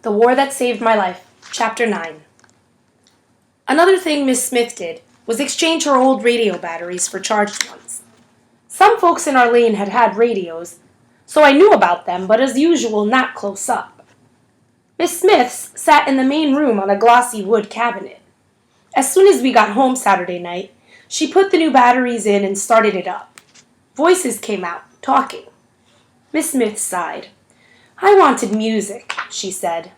The War That Saved My Life, Chapter 9. Another thing Miss Smith did was exchange her old radio batteries for charged ones. Some folks in our lane had radios, so I knew about them, but as usual, not close up. Miss Smith's sat in the main room on a glossy wood cabinet. As soon as we got home Saturday night, she put the new batteries in and started it up. Voices came out, talking. Miss Smith sighed. "I wanted music," she said.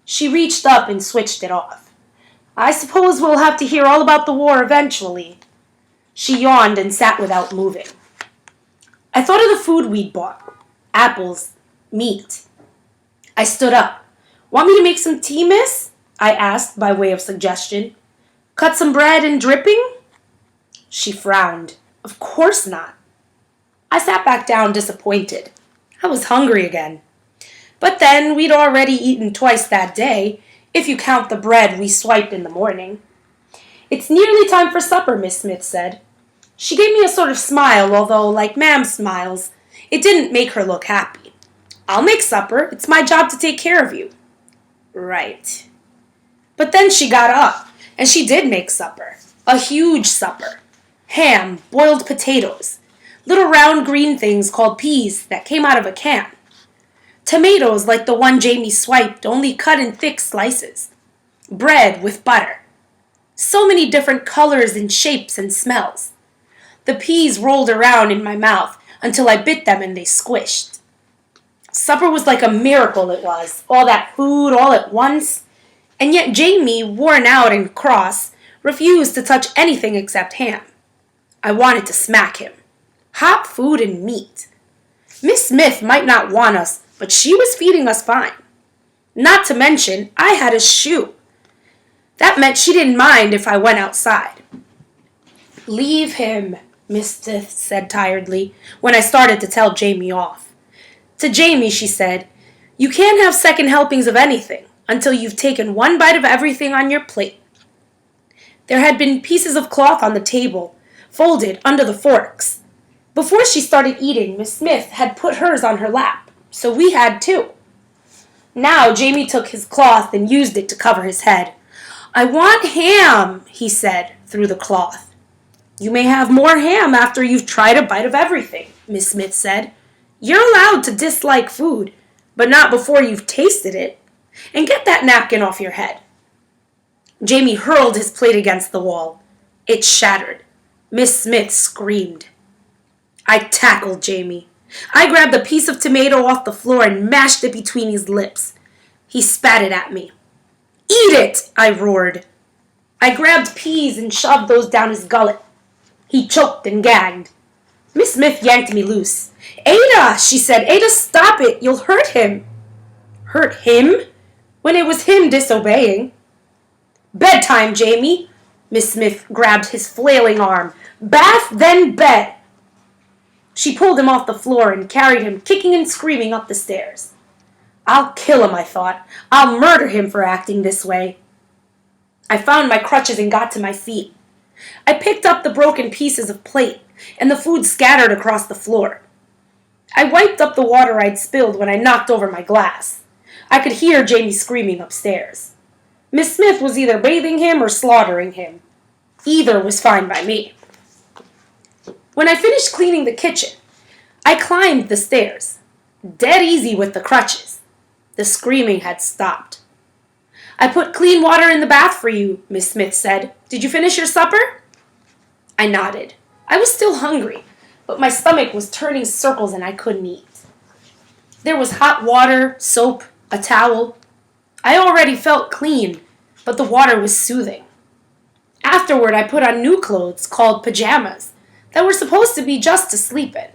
She reached up and switched it off. "I suppose we'll have to hear all about the war eventually." She yawned and sat without moving. I thought of the food we'd bought. Apples, meat. I stood up. "Want me to make some tea, miss?" I asked by way of suggestion. "Cut some bread and dripping?" She frowned. "Of course not." I sat back down disappointed. I was hungry again. But then we'd already eaten twice that day, if you count the bread we swiped in the morning. "It's nearly time for supper," Miss Smith said. She gave me a sort of smile, although, like Ma'am's smiles, it didn't make her look happy. "I'll make supper. It's my job to take care of you." Right. But then she got up, and she did make supper. A huge supper. Ham, boiled potatoes, little round green things called peas that came out of a can. Tomatoes like the one Jamie swiped, only cut in thick slices. Bread with butter. So many different colors and shapes and smells. The peas rolled around in my mouth until I bit them and they squished. Supper was like a miracle, it was. All that food all at once. And yet Jamie, worn out and cross, refused to touch anything except ham. I wanted to smack him. Hot food and meat. Miss Smith might not want us, but she was feeding us fine. Not to mention, I had a shoe. That meant she didn't mind if I went outside. "Leave him," Miss Smith said tiredly, when I started to tell Jamie off. To Jamie, she said, "You can't have second helpings of anything until you've taken one bite of everything on your plate." There had been pieces of cloth on the table, folded under the forks. Before she started eating, Miss Smith had put hers on her lap, so we had too. Now Jamie took his cloth and used it to cover his head. "I want ham," he said through the cloth. "You may have more ham after you've tried a bite of everything," Miss Smith said. "You're allowed to dislike food, but not before you've tasted it. And get that napkin off your head." Jamie hurled his plate against the wall. It shattered. Miss Smith screamed. I tackled Jamie. I grabbed a piece of tomato off the floor and mashed it between his lips. He spat it at me. "Eat it!" I roared. I grabbed peas and shoved those down his gullet. He choked and gagged. Miss Smith yanked me loose. "Ada," she said, "Ada, stop it. You'll hurt him." Hurt him? When it was him disobeying. "Bedtime, Jamie." Miss Smith grabbed his flailing arm. "Bath, then bed." She pulled him off the floor and carried him kicking and screaming up the stairs. I'll kill him, I thought. I'll murder him for acting this way. I found my crutches and got to my feet. I picked up the broken pieces of plate and the food scattered across the floor. I wiped up the water I'd spilled when I knocked over my glass. I could hear Jamie screaming upstairs. Miss Smith was either bathing him or slaughtering him. Either was fine by me. When I finished cleaning the kitchen, I climbed the stairs, dead easy with the crutches. The screaming had stopped. "I put clean water in the bath for you," Miss Smith said. "Did you finish your supper?" I nodded. I was still hungry, but my stomach was turning circles and I couldn't eat. There was hot water, soap, a towel. I already felt clean, but the water was soothing. Afterward, I put on new clothes called pajamas that were supposed to be just to sleep in.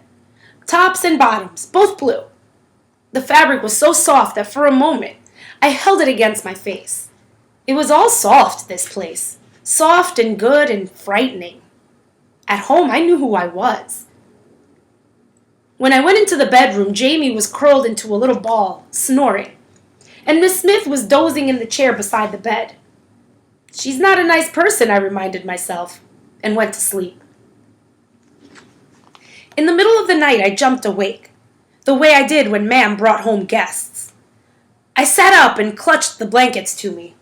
Tops and bottoms, both blue. The fabric was so soft that for a moment I held it against my face. It was all soft, this place. Soft and good and frightening. At home, I knew who I was. When I went into the bedroom, Jamie was curled into a little ball, snoring, and Miss Smith was dozing in the chair beside the bed. She's not a nice person, I reminded myself, and went to sleep. In the middle of the night, I jumped awake, the way I did when Ma'am brought home guests. I sat up and clutched the blankets to me.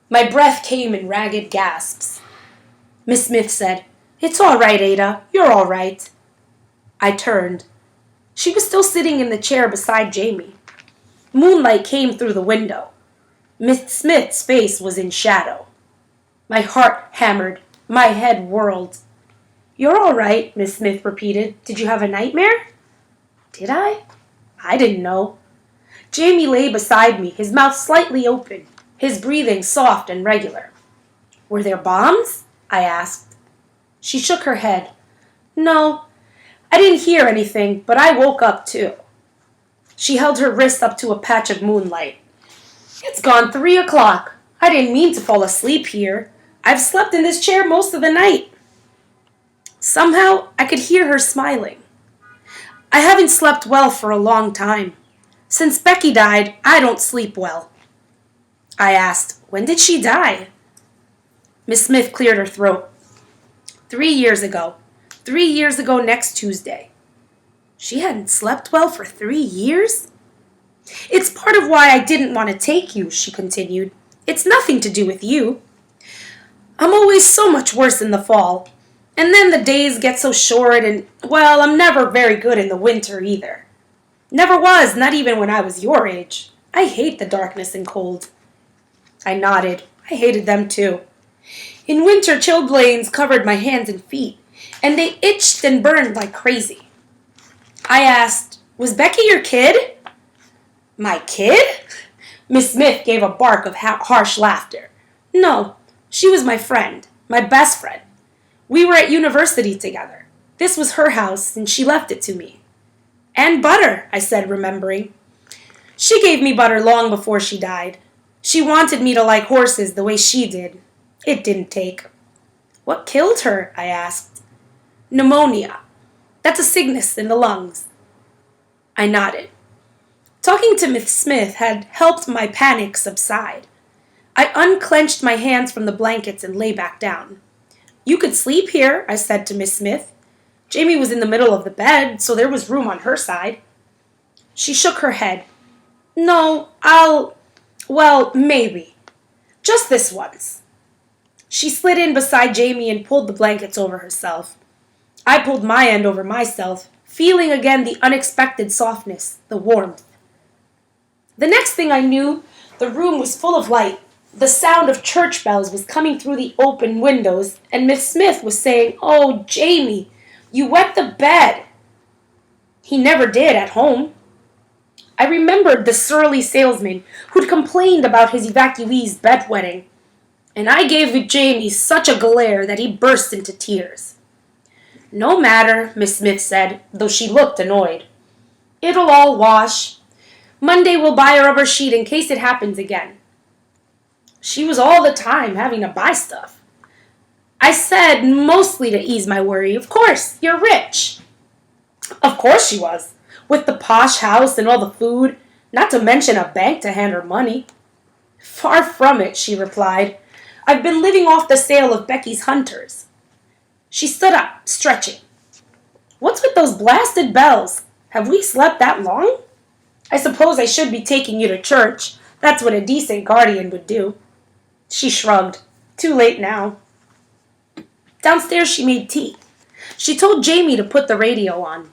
My breath came in ragged gasps. Miss Smith said, "It's all right, Ada. You're all right." I turned. She was still sitting in the chair beside Jamie. Moonlight came through the window. Miss Smith's face was in shadow. My heart hammered. My head whirled. "You're all right," Miss Smith repeated. "Did you have a nightmare?" Did I? I didn't know. Jamie lay beside me, his mouth slightly open, his breathing soft and regular. "Were there bombs?" I asked. She shook her head. "No, I didn't hear anything, but I woke up too." She held her wrist up to a patch of moonlight. "It's gone 3 o'clock. I didn't mean to fall asleep here. I've slept in this chair most of the night." Somehow, I could hear her smiling. "I haven't slept well for a long time. Since Becky died, I don't sleep well." I asked, "When did she die?" Miss Smith cleared her throat. 3 years ago. 3 years ago next Tuesday." She hadn't slept well for 3 years? "It's part of why I didn't want to take you," she continued. "It's nothing to do with you. I'm always so much worse in the fall. And then the days get so short and, well, I'm never very good in the winter either. Never was, not even when I was your age. I hate the darkness and cold." I nodded. I hated them too. In winter, chilblains covered my hands and feet, and they itched and burned like crazy. I asked, "Was Becky your kid?" "My kid?" Miss Smith gave a bark of harsh laughter. "No, she was my friend, my best friend. We were at university together. This was her house, and she left it to me." "And butter," I said, remembering. "She gave me butter long before she died. She wanted me to like horses the way she did. It didn't take." "What killed her?" I asked. "Pneumonia. That's a sickness in the lungs." I nodded. Talking to Miss Smith had helped my panic subside. I unclenched my hands from the blankets and lay back down. "You could sleep here," I said to Miss Smith. Jamie was in the middle of the bed, so there was room on her side. She shook her head. "No, well, maybe. Just this once." She slid in beside Jamie and pulled the blankets over herself. I pulled my end over myself, feeling again the unexpected softness, the warmth. The next thing I knew, the room was full of light. The sound of church bells was coming through the open windows, and Miss Smith was saying, "Oh, Jamie, you wet the bed." He never did at home. I remembered the surly salesman who'd complained about his evacuee's bedwetting, and I gave Jamie such a glare that he burst into tears. "No matter," Miss Smith said, though she looked annoyed. "It'll all wash. Monday we'll buy a rubber sheet in case it happens again." She was all the time having to buy stuff. I said, mostly to ease my worry, "Of course, you're rich." Of course she was, with the posh house and all the food, not to mention a bank to hand her money. "Far from it," she replied. "I've been living off the sale of Becky's hunters." She stood up, stretching. "What's with those blasted bells? Have we slept that long? I suppose I should be taking you to church. That's what a decent guardian would do." She shrugged. "Too late now." Downstairs she made tea. She told Jamie to put the radio on.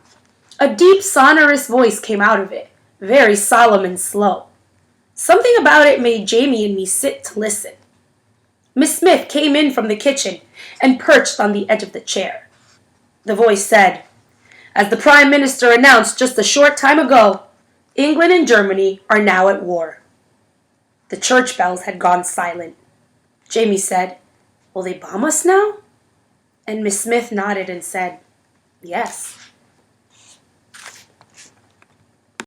A deep, sonorous voice came out of it, very solemn and slow. Something about it made Jamie and me sit to listen. Miss Smith came in from the kitchen and perched on the edge of the chair. The voice said, "As the Prime Minister announced just a short time ago, England and Germany are now at war." The church bells had gone silent. Jamie said, "Will they bomb us now?" And Miss Smith nodded and said, "Yes."